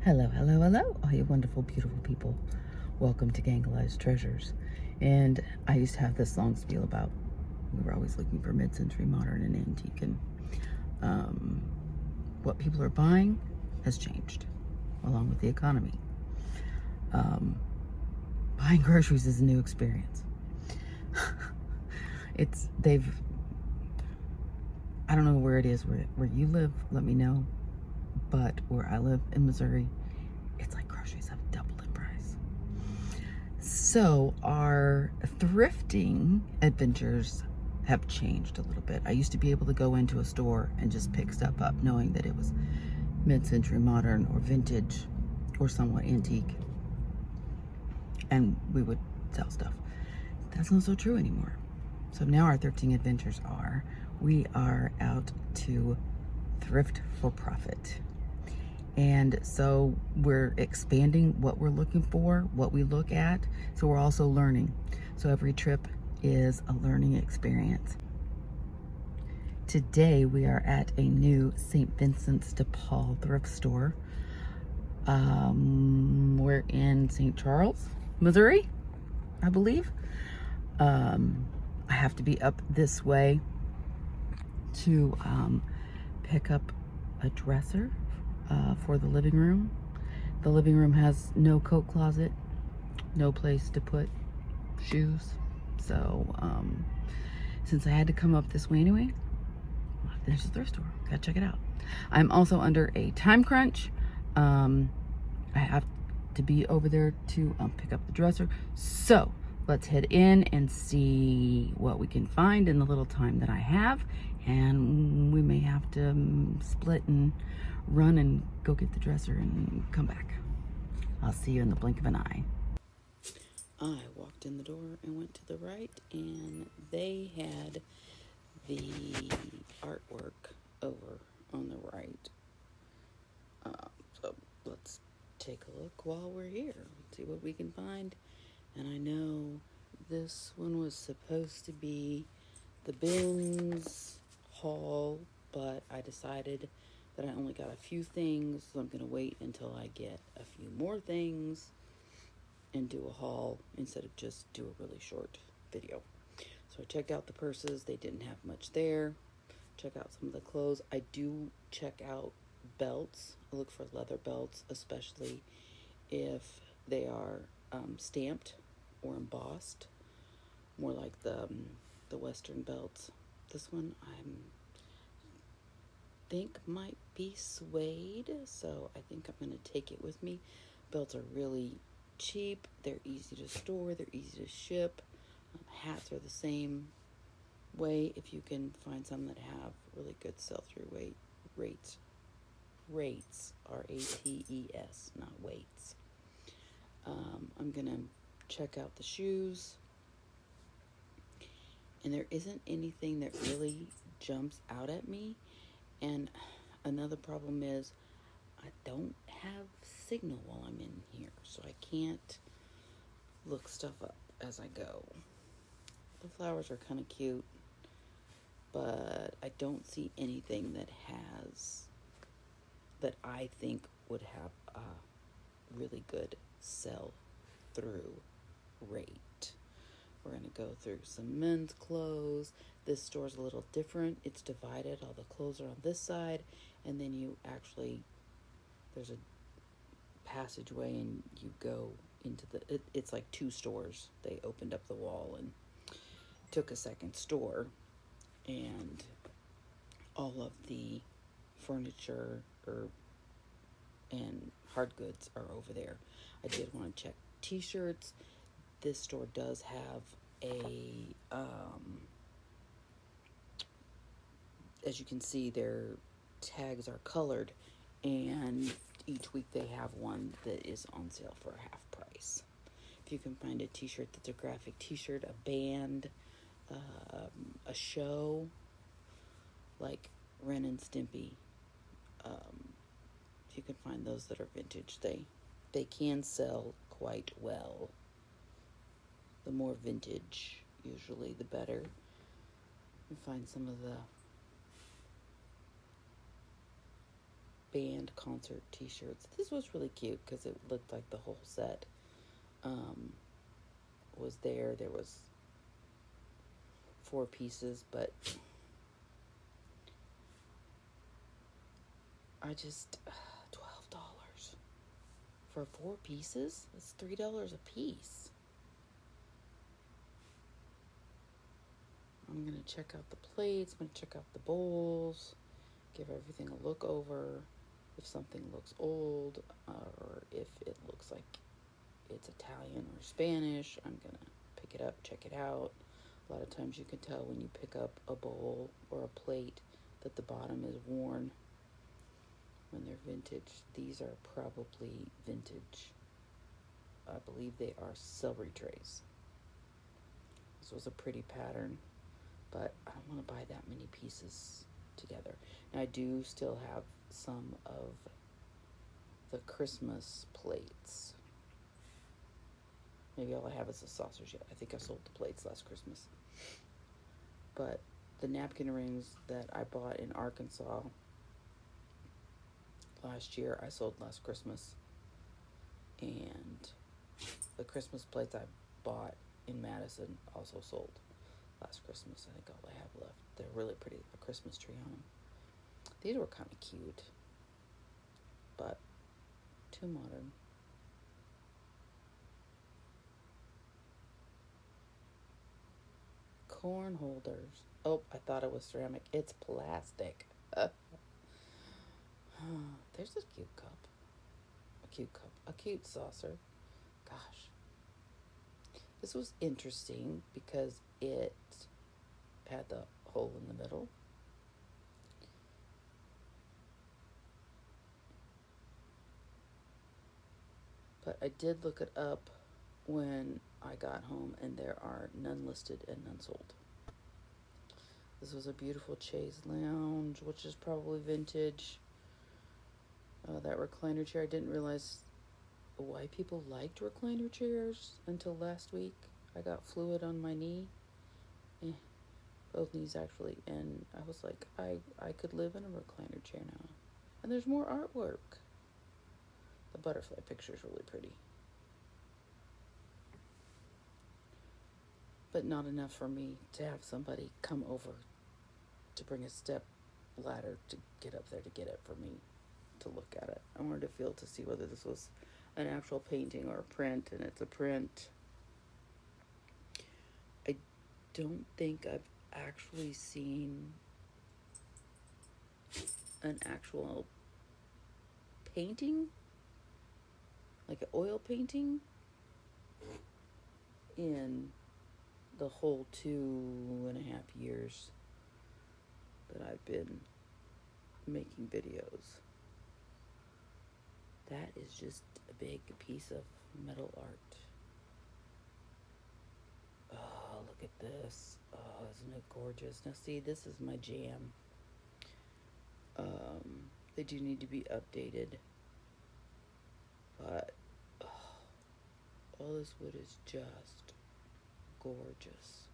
Hello, hello, hello, all you wonderful, beautiful people. Welcome to Gangalized Treasures. And I used to have this long spiel about we were always looking for mid-century, modern, and antique, and what people are buying has changed along with the economy. Buying groceries is a new experience. I don't know where it is where you live, let me know. But where I live in Missouri, it's like groceries have doubled in price. So our thrifting adventures have changed a little bit. I used to be able to go into a store and just pick stuff up knowing that it was mid-century, modern, or vintage, or somewhat antique, and we would sell stuff. That's not so true anymore. So now our thrifting adventures we are out to thrift for profit. And so we're expanding what we're looking for, what we look at. So we're also learning. So every trip is a learning experience. Today we are at a new St Vincent De Paul thrift store. We're in St. Charles, Missouri, I believe. I have to be up this way to pick up a dresser for the living room. The living room has no coat closet, no place to put shoes. So since I had to come up this way anyway, I'll finish the thrift store. Gotta check it out. I'm also under a time crunch. I have to be over there to pick up the dresser. So let's head in and see what we can find in the little time that I have. And we may have to split and run and go get the dresser and come back. I'll see you in the blink of an eye. I walked in the door and went to the right, and they had the artwork over on the right. So let's take a look while we're here, see what we can find. And I know this one was supposed to be the bins haul, but I decided that I only got a few things, so I'm going to wait until I get a few more things and do a haul instead of just do a really short video. So I checked out the purses. They didn't have much there. Check out some of the clothes. I do check out belts. I look for leather belts, especially if they are stamped or embossed, more like the Western belts. This one I think might be suede, so I think I'm going to take it with me. Belts are really cheap. They're easy to store. They're easy to ship. Hats are the same way if you can find some that have really good sell-through rates. Rates, R-A-T-E-S, not weights. I'm going to check out the shoes. And there isn't anything that really jumps out at me. And another problem is I don't have signal while I'm in here, so I can't look stuff up as I go. The flowers are kind of cute, but I don't see anything that I think would have a really good sell-through rate. We're going to go through some men's clothes. This store's a little different. It's divided. All the clothes are on this side, and then there's a passageway, and you go into it's like two stores. They opened up the wall and took a second store, and all of the furniture and hard goods are over there. I did want to check t-shirts. This store does have as you can see, their tags are colored, and each week they have one that is on sale for half price. If you can find a t-shirt that's a graphic t-shirt, a band, a show, like Ren and Stimpy, if you can find those that are vintage, they can sell quite well. The more vintage, usually, the better. You find some of the band concert t-shirts. This was really cute because it looked like the whole set was there. There was 4 pieces, but I just $12 for 4 pieces. That's $3 a piece. I'm gonna check out the plates. I'm gonna check out the bowls. Give everything a look over. If something looks old, or if it looks like it's Italian or Spanish, I'm gonna pick it up, check it out. A lot of times you can tell when you pick up a bowl or a plate that the bottom is worn when they're vintage. These are probably vintage. I believe they are celery trays. This was a pretty pattern, but I don't want to buy that many pieces together. And I do still have some of the Christmas plates. Maybe all I have is the saucers yet. I think I sold the plates last Christmas. But the napkin rings that I bought in Arkansas last year, I sold last Christmas. And the Christmas plates I bought in Madison also sold last Christmas. I think all I have left. They're really pretty. A Christmas tree on them. These were kind of cute, but too modern. Corn holders. Oh, I thought it was ceramic. It's plastic. There's a cute cup. A cute saucer. Gosh. This was interesting because it had the hole in the middle. But I did look it up when I got home, and there are none listed and none sold. This was a beautiful chaise lounge, which is probably vintage. That recliner chair, I didn't realize why people liked recliner chairs until last week. I got fluid on my knee. Both knees actually. And I was like, I could live in a recliner chair now. And there's more artwork. The butterfly picture is really pretty. But not enough for me to have somebody come over to bring a step ladder to get up there to get it for me to look at it. I wanted to feel to see whether this was an actual painting or a print, and it's a print. I don't think I've actually seen an actual painting, like an oil painting, in the whole 2.5 years that I've been making videos. That is just a big piece of metal art. Oh, look at this. Oh, isn't it gorgeous? Now see, this is my jam. They do need to be updated. But all this wood is just gorgeous.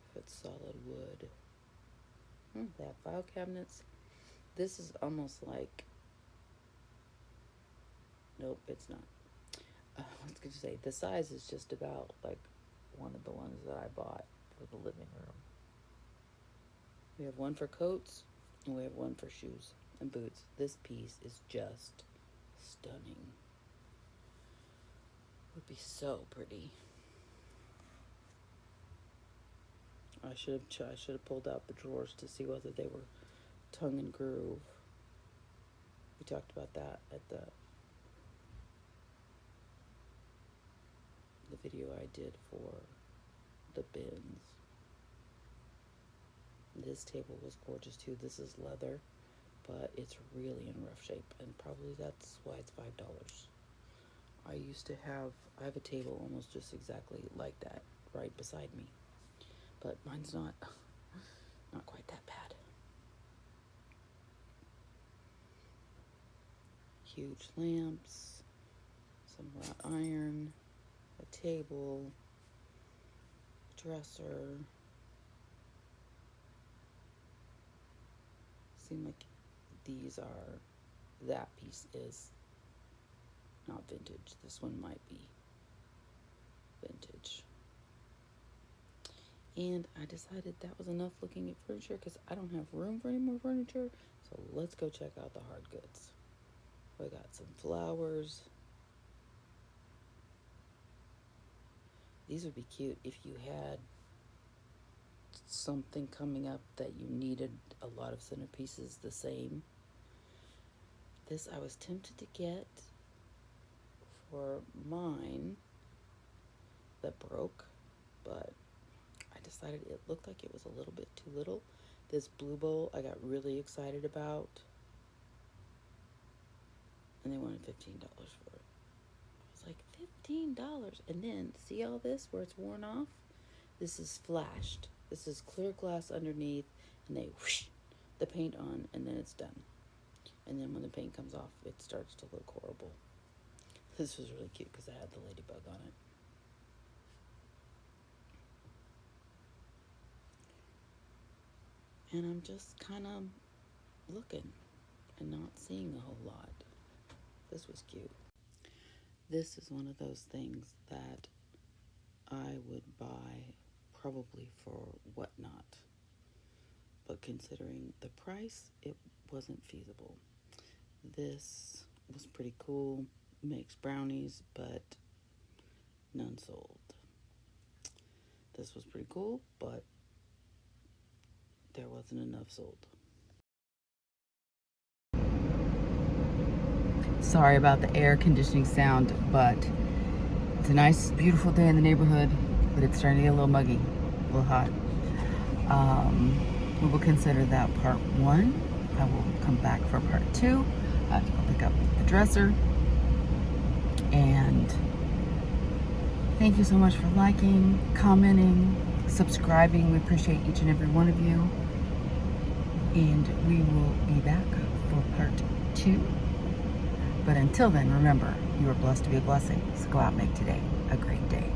If it's solid wood. They have file cabinets. This is almost like... Nope, it's not. I was going to say, the size is just about like one of the ones that I bought for the living room. We have one for coats, and we have one for shoes and boots. This piece is just stunning. It would be so pretty. I should have pulled out the drawers to see whether they were tongue and groove. We talked about that at the video I did for the bins. This table was gorgeous too. This is leather, but it's really in rough shape, and probably that's why it's $5. I have a table almost just exactly like that right beside me, but mine's not quite that bad. Huge lamps, some wrought iron, a table, a dresser. Seem like these are that piece is not vintage. This one might be vintage. And I decided that was enough looking at furniture because I don't have room for any more furniture. So let's go check out the hard goods. We got some flowers. These would be cute if you had something coming up that you needed a lot of centerpieces the same. This I was tempted to get for mine that broke, but I decided it looked like it was a little bit too little. This blue bowl I got really excited about, and they wanted $15 for it. I was like, $15? And then, see all this where it's worn off? This is flashed. This is clear glass underneath, and they whoosh the paint on, and then it's done. And then when the paint comes off, it starts to look horrible. This was really cute because I had the ladybug on it. And I'm just kind of looking and not seeing a whole lot. This was cute. This is one of those things that I would buy probably for whatnot. But considering the price, it wasn't feasible. This was pretty cool. Makes brownies, but none sold. This was pretty cool, but there wasn't enough sold. Sorry about the air conditioning sound, but it's a nice, beautiful day in the neighborhood, but it's starting to get a little muggy, a little hot. We will consider that part 1. I will come back for part 2. I have to go pick up the dresser. And thank you so much for liking, commenting, subscribing. We appreciate each and every one of you. And we will be back for part 2. But until then, remember, you are blessed to be a blessing. So go out and make today a great day.